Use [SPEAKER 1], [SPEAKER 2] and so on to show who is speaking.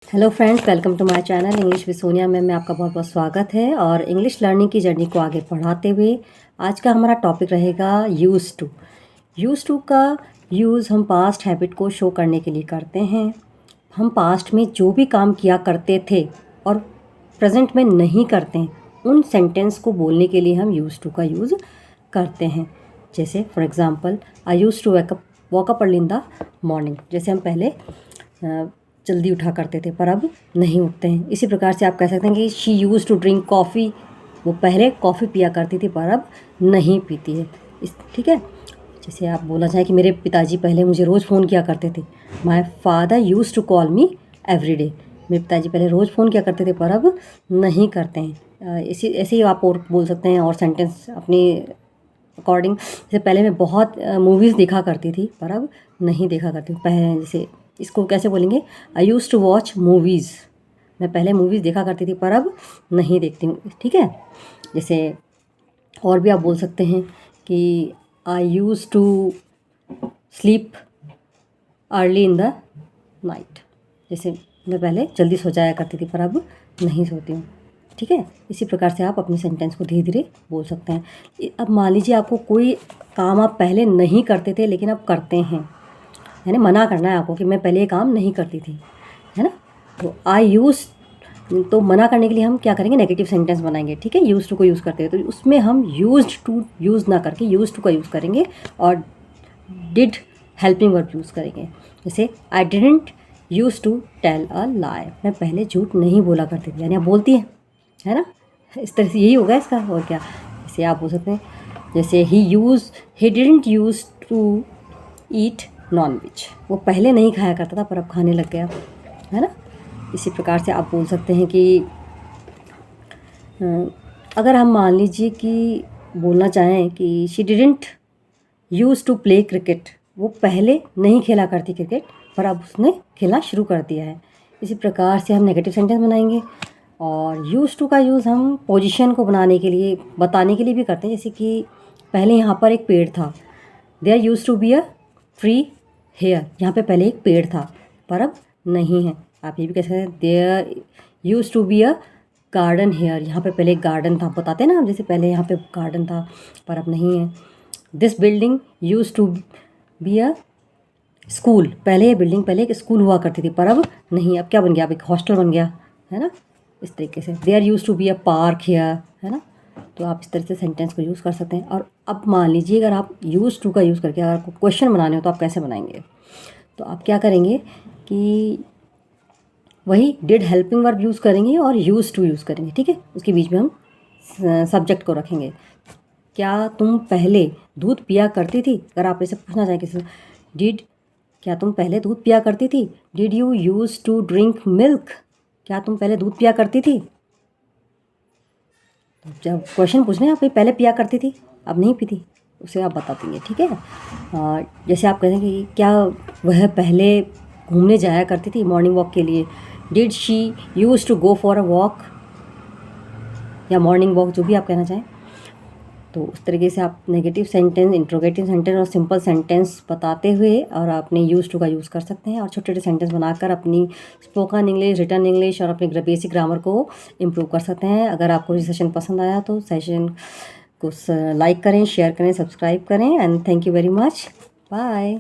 [SPEAKER 1] Hello friends, welcome to my channel English with Sonia में आपका बहुत बहुत स्वागत है। और इंग्लिश लर्निंग की जर्नी को आगे बढ़ाते हुए आज का हमारा टॉपिक रहेगा यूज़ टू। यूज़ टू का यूज़ हम पास्ट हैबिट को शो करने के लिए करते हैं। हम पास्ट में जो भी काम किया करते थे और प्रेजेंट में नहीं करते हैं, उन सेंटेंस को बोलने के लिए हम यूज़ टू का यूज़ करते हैं। जैसे for example, I use to walk up early in the morning. जैसे हम पहले जल्दी उठा करते थे पर अब नहीं उठते हैं। इसी प्रकार से आप कह सकते हैं कि she use to drink coffee. वो पहले कॉफ़ी पिया करती थी पर अब नहीं पीती है। ठीक है। जैसे आप बोलना चाहें कि मेरे पिताजी पहले मुझे रोज़ फ़ोन किया करते थे। My father use to call me every day. मेरे पिताजी पहले रोज़ फ़ोन किया करते थे पर अब नहीं करते हैं। इसी ऐसे ही आप और बोल सकते हैं और सेंटेंस अपनी अकॉर्डिंग। जैसे पहले मैं बहुत मूवीज़ देखा करती थी पर अब नहीं देखा करती हूँ। पहले जैसे इसको कैसे बोलेंगे, आई यूज़ टू वॉच मूवीज़। मैं पहले मूवीज़ देखा करती थी पर अब नहीं देखती हूँ। ठीक है। जैसे और भी आप बोल सकते हैं कि I use to sleep early in the night. जैसे मैं पहले जल्दी सो जाया करती थी पर अब नहीं सोती हूँ। ठीक है। इसी प्रकार से आप अपने सेंटेंस को धीरे धीरे बोल सकते हैं। अब मान लीजिए आपको कोई काम आप पहले नहीं करते थे लेकिन अब करते हैं, यानी मना करना है आपको कि मैं पहले ये काम नहीं करती थी, है ना। तो आई यूज़, तो मना करने के लिए हम क्या करेंगे, नेगेटिव सेंटेंस बनाएंगे। ठीक है। यूज़ टू को यूज़ करते हैं तो उसमें हम यूज्ड टू यूज़ ना करके यूज़ टू का यूज़ करेंगे और डिड हेल्पिंग वर्ब यूज़ करेंगे। जैसे I didn't use to tell a lie. मैं पहले झूठ नहीं बोला करती थी, यानी आप बोलती है ना। इस तरह से यही होगा इसका। और क्या, जैसे आप बोल सकते हैं, जैसे he didn't use to eat non veg. वो पहले नहीं खाया करता था पर अब खाने लग गया, है ना। इसी प्रकार से आप बोल सकते हैं कि अगर हम मान लीजिए कि बोलना चाहें कि she didn't use to play cricket. वो पहले नहीं खेला करती क्रिकेट पर अब उसने खेलना शुरू कर दिया है। इसी प्रकार से हम नेगेटिव सेंटेंस बनाएंगे। और यूज़ टू का यूज़ हम पोजीशन को बनाने के लिए, बताने के लिए भी करते हैं। जैसे कि पहले यहाँ पर एक पेड़ था। There use to be a tree here. यहाँ पे पहले एक पेड़ था पर अब नहीं है। आप ये भी कह सकते हैं, there use to be a garden here. यहाँ पे पहले एक गार्डन था, बताते हैं ना हम, जैसे पहले यहाँ पे गार्डन था पर अब नहीं है। This building use to be a school. पहले ये बिल्डिंग, पहले एक स्कूल हुआ करती थी पर अब नहीं। अब क्या बन गया, अब एक हॉस्टल बन गया, है ना। इस तरीके से there use to be a park here, है ना। तो आप इस तरह से सेंटेंस को यूज़ कर सकते हैं। और अब मान लीजिए अगर आप यूज़ टू का यूज़ करके अगर आपको क्वेश्चन बनाने हो तो आप कैसे बनाएंगे। तो आप क्या करेंगे कि वही डिड हेल्पिंग वर्ब यूज़ करेंगे और यूज़ टू यूज़ करेंगे। ठीक है। उसके बीच में हम सब्जेक्ट को रखेंगे। क्या तुम पहले दूध पिया करती थी। अगर आप ऐसे पूछना चाहें किसी से, डिड, क्या तुम पहले दूध पिया करती थी। Did you use to drink milk. क्या तुम पहले दूध पिया करती थी। तो जब क्वेश्चन पूछने आप पहले पिया करती थी अब नहीं पीती, उसे आप बता देंगे। ठीक है। जैसे आप कहें कि क्या वह पहले घूमने जाया करती थी, मॉर्निंग वॉक के लिए। Did she use to go for a walk या मॉर्निंग वॉक, जो भी आप कहना चाहें। तो उस तरीके से आप नेगेटिव सेंटेंस, इंट्रोगेटिव सेंटेंस और सिंपल सेंटेंस बताते हुए और अपने यूज़ टू का यूज़ कर सकते हैं। और छोटे छोटे सेंटेंस बनाकर अपनी स्पोकन इंग्लिश, रिटन इंग्लिश और अपनी बेसिक ग्रामर को इम्प्रूव कर सकते हैं। अगर आपको ये सेशन पसंद आया तो सेशन को लाइक करें, शेयर करें, सब्सक्राइब करें। And thank you very much. Bye.